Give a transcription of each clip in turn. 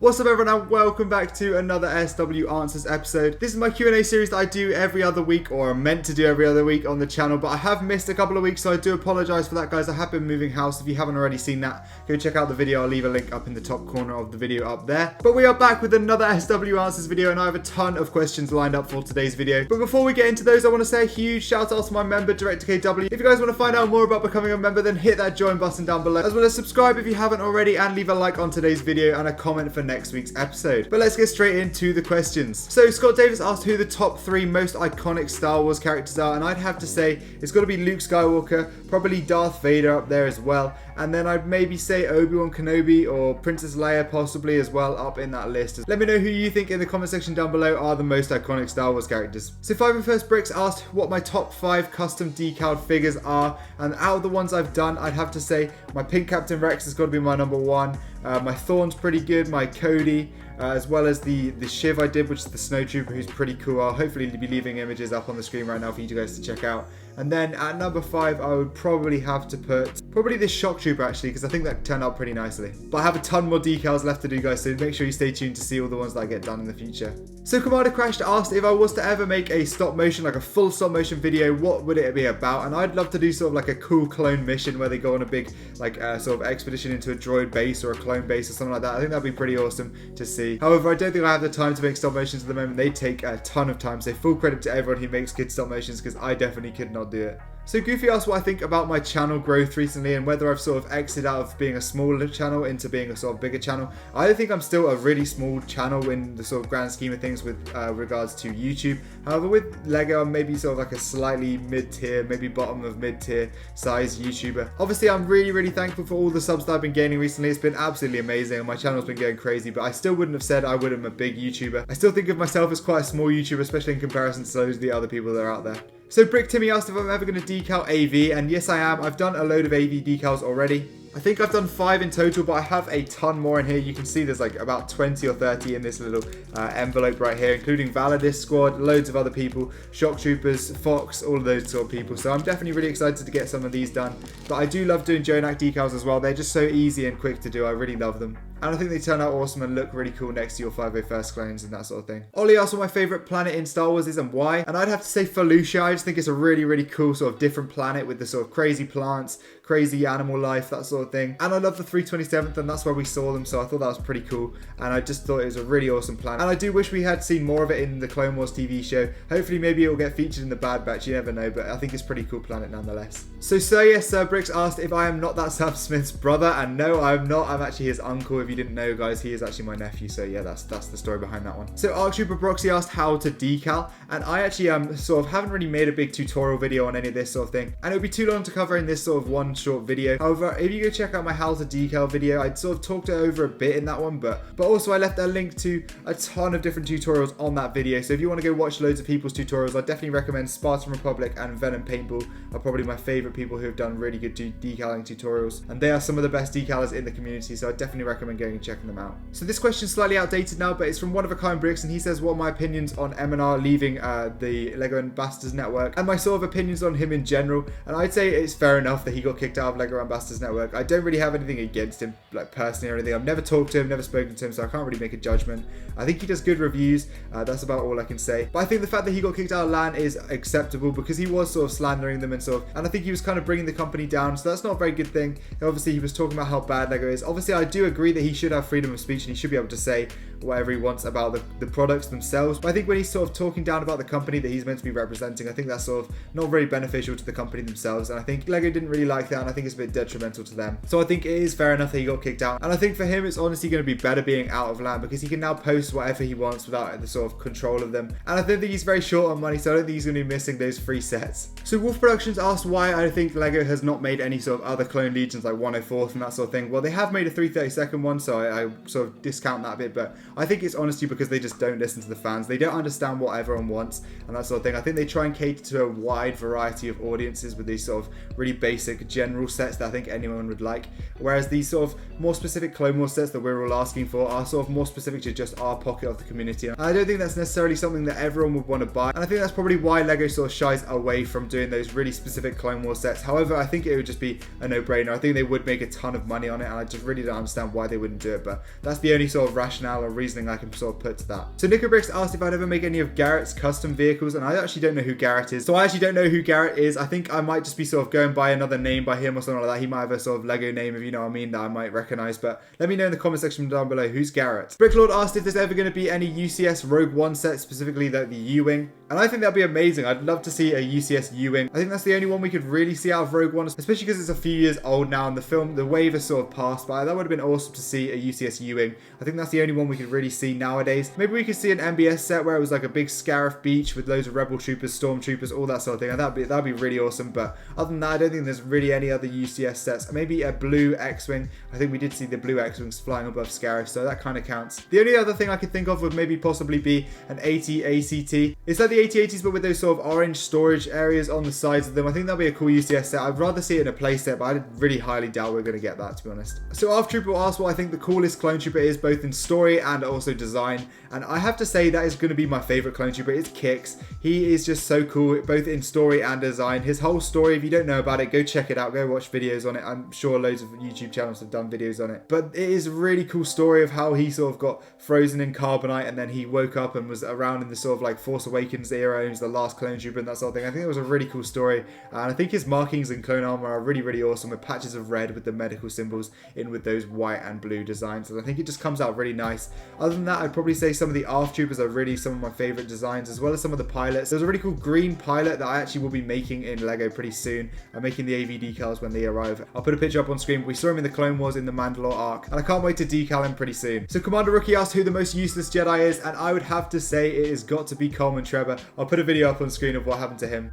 What's up everyone and welcome back to another SW Answers episode. This is my Q&A series that I do every other week, or am meant to do every other week on the channel, but I have missed a couple of weeks, so I do apologise for that, guys. I have been moving house. If you haven't already seen that, go check out the video. I'll leave a link up in the top corner of the video up there. But we are back with another SW Answers video, and I have a ton of questions lined up for today's video. But before we get into those, I want to say a huge shout out to my member, Decaled. If you guys want to find out more about becoming a member, then hit that join button down below, as well as subscribe if you haven't already, and leave a like on today's video and a comment for next week's episode. But let's get straight into the questions. So Scott Davis asked who the top 3 most iconic Star Wars characters are, and I'd have to say it's got to be Luke Skywalker, probably Darth Vader up there as well, and then I'd maybe say Obi-Wan Kenobi or Princess Leia possibly as well up in that list. Let me know who you think in the comment section down below are the most iconic Star Wars characters. So Five and First Bricks asked what my top 5 custom decaled figures are, and out of the ones I've done, I'd have to say my Pink Captain Rex has got to be my number 1. My Thorn's pretty good, my Cody, as well as the Shiv I did, which is the Snowtrooper, who's pretty cool. I'll hopefully be leaving images up on the screen right now for you guys to check out. And then at number 5, I would probably have to put this Shock Trooper actually, because I think that turned out pretty nicely. But I have a ton more decals left to do, guys, so make sure you stay tuned to see all the ones that I get done in the future. So Commander Crashed asked if I was to ever make a stop motion, like a full stop motion video, what would it be about? And I'd love to do sort of like a cool clone mission where they go on a big sort of expedition into a droid base or a clone base or something like that. I think that'd be pretty awesome to see. However, I don't think I have the time to make stop motions at the moment. They take a ton of time, so full credit to everyone who makes good stop motions, because I definitely could not do it. So Goofy asked what I think about my channel growth recently and whether I've sort of exited out of being a smaller channel into being a sort of bigger channel. I think I'm still a really small channel in the sort of grand scheme of things with regards to YouTube. However, with LEGO, I'm maybe sort of like a slightly mid-tier, maybe bottom of mid-tier size YouTuber. Obviously, I'm really thankful for all the subs that I've been gaining recently. It's been absolutely amazing and my channel's been going crazy, but I still wouldn't have said I would am a big YouTuber. I still think of myself as quite a small YouTuber, especially in comparison to those of the other people that are out there. So Brick Timmy asked if I'm ever going to decal AV, and yes I am. I've done a load of AV decals already. I think I've done 5 in total, but I have a ton more in here. You can see there's like about 20 or 30 in this little envelope right here, including Valadis Squad, loads of other people, Shock Troopers, Fox, all of those sort of people. So I'm definitely really excited to get some of these done. But I do love doing Jonak decals as well. They're just so easy and quick to do. I really love them. And I think they turn out awesome and look really cool next to your 501st clones and that sort of thing. Ollie asked what my favourite planet in Star Wars is and why. And I'd have to say Felucia. I just think it's a really cool sort of different planet with the sort of crazy plants, crazy animal life, that sort of thing. And I love the 327th, and that's where we saw them, so I thought that was pretty cool. And I just thought it was a really awesome planet. And I do wish we had seen more of it in the Clone Wars TV show. Hopefully maybe it will get featured in the Bad Batch, you never know, but I think it's a pretty cool planet nonetheless. So Sir Bricks asked if I am not that Sam Smith's brother, and no, I'm not. I'm actually his uncle. If you didn't know, guys, he is actually my nephew, so yeah, that's the story behind that one. So Arc Trooper Broxy asked how to decal, and I actually sort of haven't really made a big tutorial video on any of this sort of thing, and it would be too long to cover in this sort of one short video. However, if you go check out my how to decal video, I'd sort of talked it over a bit in that one, but also I left a link to a ton of different tutorials on that video, so if you want to go watch loads of people's tutorials, I definitely recommend Spartan Republic and Venom Paintball are probably my favorite people who have done really good decaling tutorials, and they are some of the best decalers in the community, so I definitely recommend going and checking them out. So this question is slightly outdated now, but it's from One of a Kind Bricks, and he says what are my opinions on Eminer leaving the LEGO Ambassadors Network, and my sort of opinions on him in general. And I'd say it's fair enough that he got kicked out of LEGO Ambassadors Network. I don't really have anything against him, like personally or anything. I've never talked to him, never spoken to him, so I can't really make a judgment. I think he does good reviews, that's about all I can say. But I think the fact that he got kicked out of LAN is acceptable, because he was sort of slandering them and I think he was kind of bringing the company down, so that's not a very good thing. And obviously he was talking about how bad LEGO is. Obviously I do agree that he should have freedom of speech and he should be able to say whatever he wants about the products themselves, but I think when he's sort of talking down about the company that he's meant to be representing, I think that's sort of not very beneficial to the company themselves, and I think LEGO didn't really like that, and I think it's a bit detrimental to them. So I think it is fair enough that he got kicked out, and I think for him it's honestly going to be better being out of LAN, because he can now post whatever he wants without the sort of control of them, and I don't think he's very short on money, so I don't think he's going to be missing those free sets. So Wolf Productions asked why I think LEGO has not made any sort of other clone legions like 104th and that sort of thing. Well, they have made a 332nd one, so I sort of discount that a bit, but I think it's honestly because they just don't listen to the fans. They don't understand what everyone wants and that sort of thing. I think they try and cater to a wide variety of audiences with these sort of really basic general sets that I think anyone would like, whereas these sort of more specific Clone Wars sets that we're all asking for are sort of more specific to just our pocket of the community. And I don't think that's necessarily something that everyone would want to buy, and I think that's probably why LEGO sort of shies away from doing those really specific Clone Wars sets. However, I think it would just be a no-brainer. I think they would make a ton of money on it, and I just really don't understand why they wouldn't do it, but that's the only sort of rationale or reasoning I can sort of put to that. So Nickelbricks asked if I'd ever make any of Garrett's custom vehicles, and I actually don't know who Garrett is. So I actually don't know who Garrett is. I think I might just be sort of going by another name by him or something like that. He might have a sort of LEGO name, if you know what I mean, that I might recognize, but let me know in the comment section down below who's Garrett. Bricklord asked if there's ever going to be any UCS Rogue One set, specifically the U-Wing, and I think that'd be amazing. I'd love to see a UCS Uwing. I think that's the only one we could really see out of Rogue One, especially because it's a few years old now and the wave has sort of passed by. That would have been awesome to see a UCS Uwing. I think that's the only one we could really see nowadays. Maybe we could see an MBS set where it was like a big Scarif beach with loads of Rebel Troopers, Stormtroopers, all that sort of thing. And that'd be really awesome. But other than that, I don't think there's really any other UCS sets. Maybe a blue X-Wing. I think we did see the blue X-Wings flying above Scarif, so that kind of counts. The only other thing I could think of would maybe possibly be an 80 ACT. It's like the 8080s, but with those sort of orange storage areas on the sides of them. I think that'd be a cool UCS set. I'd rather see it in a play set, but I really highly doubt we're going to get that, to be honest. So Arf Trooper asked what I think the coolest Clone Trooper is, both in story and also design. And I have to say that is going to be my favorite Clone Trooper. It's Kix. He is just so cool, both in story and design. His whole story, if you don't know about it, go check it out. Go watch videos on it. I'm sure loads of YouTube channels have done videos on it. But it is a really cool story of how he sort of got frozen in carbonite and then he woke up and was around in the sort of like Force Awakens era. He was the last Clone Trooper and that sort of thing. I think it was a really cool story. And I think his markings and clone armor are really, really awesome, with patches of red with the medical symbols in with those white and blue designs. And I think it just comes out really nice. Other than that, I'd probably say some of the ARF Troopers are really some of my favorite designs, as well as some of the pilots. There's a really cool green pilot that I actually will be making in LEGO pretty soon. I'm making the AV decals when they arrive. I'll put a picture up on screen. We saw him in the Clone Wars in the Mandalore arc, and I can't wait to decal him pretty soon. So Commander Rookie asked who the most useless Jedi is, and I would have to say it has got to be Coleman Trevor. I'll put a video up on screen of what happened to him.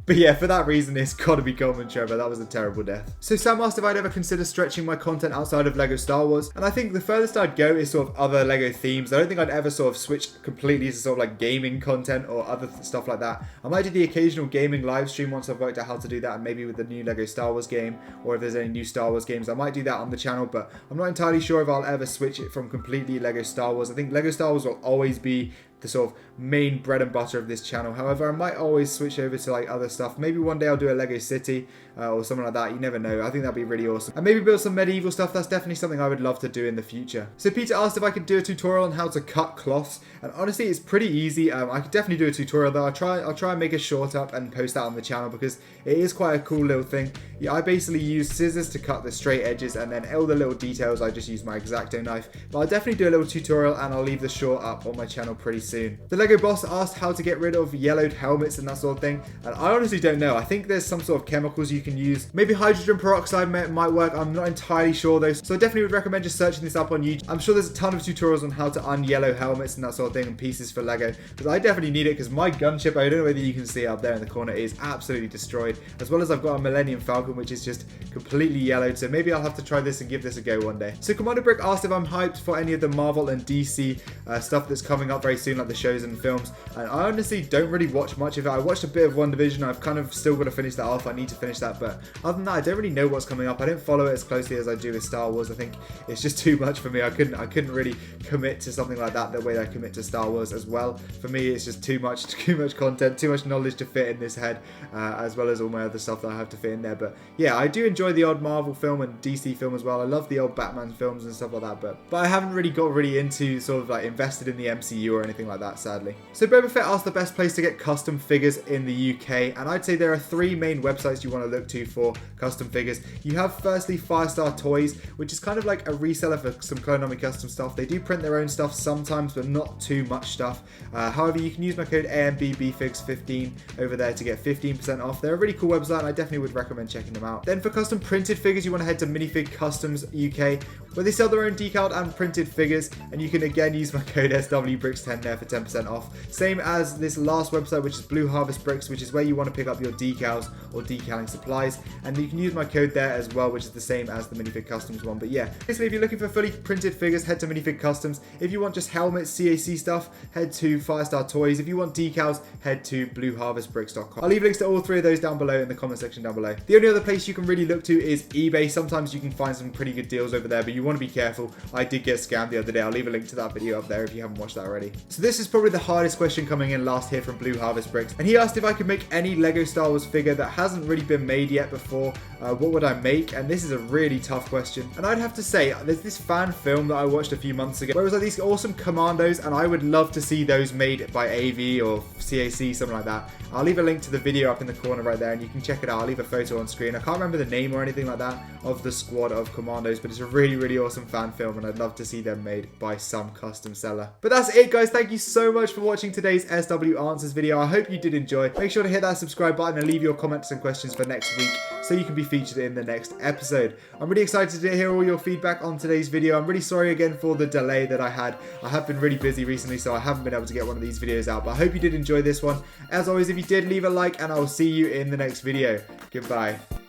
But yeah, for that reason, it's got to be Coleman Trevor. That was a terrible death. So Sam asked if I'd ever consider stretching my content outside of LEGO Star Wars. And I think the furthest I'd go is sort of other LEGO themes. I don't think I'd ever sort of switch completely to sort of like gaming content or other stuff like that. I might do the occasional gaming live stream once I've worked out how to do that, and maybe with the new LEGO Star Wars game, or if there's any new Star Wars games, I might do that on the channel, but I'm not entirely sure if I'll ever switch it from completely LEGO Star Wars. I think LEGO Star Wars will always be the sort of main bread and butter of this channel. However, I might always switch over to like other stuff. Maybe one day I'll do a Lego City or something like that. You never know. I think that'd be really awesome. And maybe build some medieval stuff. That's definitely something I would love to do in the future. So Peter asked if I could do a tutorial on how to cut cloths, and honestly, it's pretty easy. I could definitely do a tutorial though. I'll try and make a short up and post that on the channel because it is quite a cool little thing. Yeah, I basically use scissors to cut the straight edges, and then all the little details I just use my X-Acto knife. But I'll definitely do a little tutorial, and I'll leave the short up on my channel pretty soon. The Lego boss asked how to get rid of yellowed helmets and that sort of thing, and I honestly don't know. I think there's some sort of chemicals you can use. Maybe hydrogen peroxide might work. I'm not entirely sure though, so I definitely would recommend just searching this up on YouTube. I'm sure there's a ton of tutorials on how to un-yellow helmets and that sort of thing and pieces for Lego, because I definitely need it, because my gunship, I don't know whether you can see up there in the corner, is absolutely destroyed, as well as I've got a Millennium Falcon which is just completely yellowed, so maybe I'll have to try this and give this a go one day. So Commander Brick asked if I'm hyped for any of the Marvel and DC stuff that's coming up very soon, like the shows and films, and I honestly don't really watch much of it. I watched a bit of WandaVision. I've kind of still got to finish that off. I need to finish that, but other than that, I don't really know what's coming up. I don't follow it as closely as I do with Star Wars. I think it's just too much for me. I couldn't really commit to something like that the way that I commit to Star Wars as well. For me, it's just too much content, too much knowledge to fit in this head, as well as all my other stuff that I have to fit in there. But yeah, I do enjoy the odd Marvel film and DC film as well. I love the old Batman films and stuff like that, but I haven't really got into sort of like invested in the MCU or anything like that, sadly. So Boba Fett asked the best place to get custom figures in the UK, and I'd say there are 3 main websites you want to look to for custom figures. You have firstly Firestar Toys, which is kind of like a reseller for some Clonomic custom stuff. They do print their own stuff sometimes, but not too much stuff. However, you can use my code AMBBFigs15 over there to get 15% off. They're a really cool website, and I definitely would recommend checking them out. Then for custom printed figures, you want to head to Minifig Customs UK, where they sell their own decaled and printed figures, and you can again use my code SWBricks10 there for 10% off. Same as this last website, which is Blue Harvest Bricks, which is where you want to pick up your decals or decaling supplies. And you can use my code there as well, which is the same as the Minifig Customs one. But yeah, basically if you're looking for fully printed figures, head to Minifig Customs. If you want just helmets, CAC stuff, head to Firestar Toys. If you want decals, head to blueharvestbricks.com. I'll leave links to all three of those down below in the comment section down below. The only other place you can really look to is eBay. Sometimes you can find some pretty good deals over there, but you want to be careful. I did get scammed the other day. I'll leave a link to that video up there if you haven't watched that already. So this is probably the hardest question coming in last here from Blue Harvest Bricks. And he asked if I could make any Lego Star Wars figure that hasn't really been made yet before. What would I make? And this is a really tough question. And I'd have to say, there's this fan film that I watched a few months ago where it was like these awesome commandos, and I would love to see those made by AV or CAC, something like that. I'll leave a link to the video up in the corner right there and you can check it out. I'll leave a photo on screen. I can't remember the name or anything like that of the squad of commandos, but it's a really, really awesome fan film and I'd love to see them made by some custom seller. But that's it, guys. Thank you so much for watching today's SW Answers video. I hope you did enjoy. Make sure to hit that subscribe button and leave your comments and questions for next week so you can be featured in the next episode. I'm really excited to hear all your feedback on today's video. I'm really sorry again for the delay that I had. I have been really busy recently, so I haven't been able to get one of these videos out, but I hope you did enjoy this one. As always, if you did, leave a like and I will see you in the next video. Goodbye.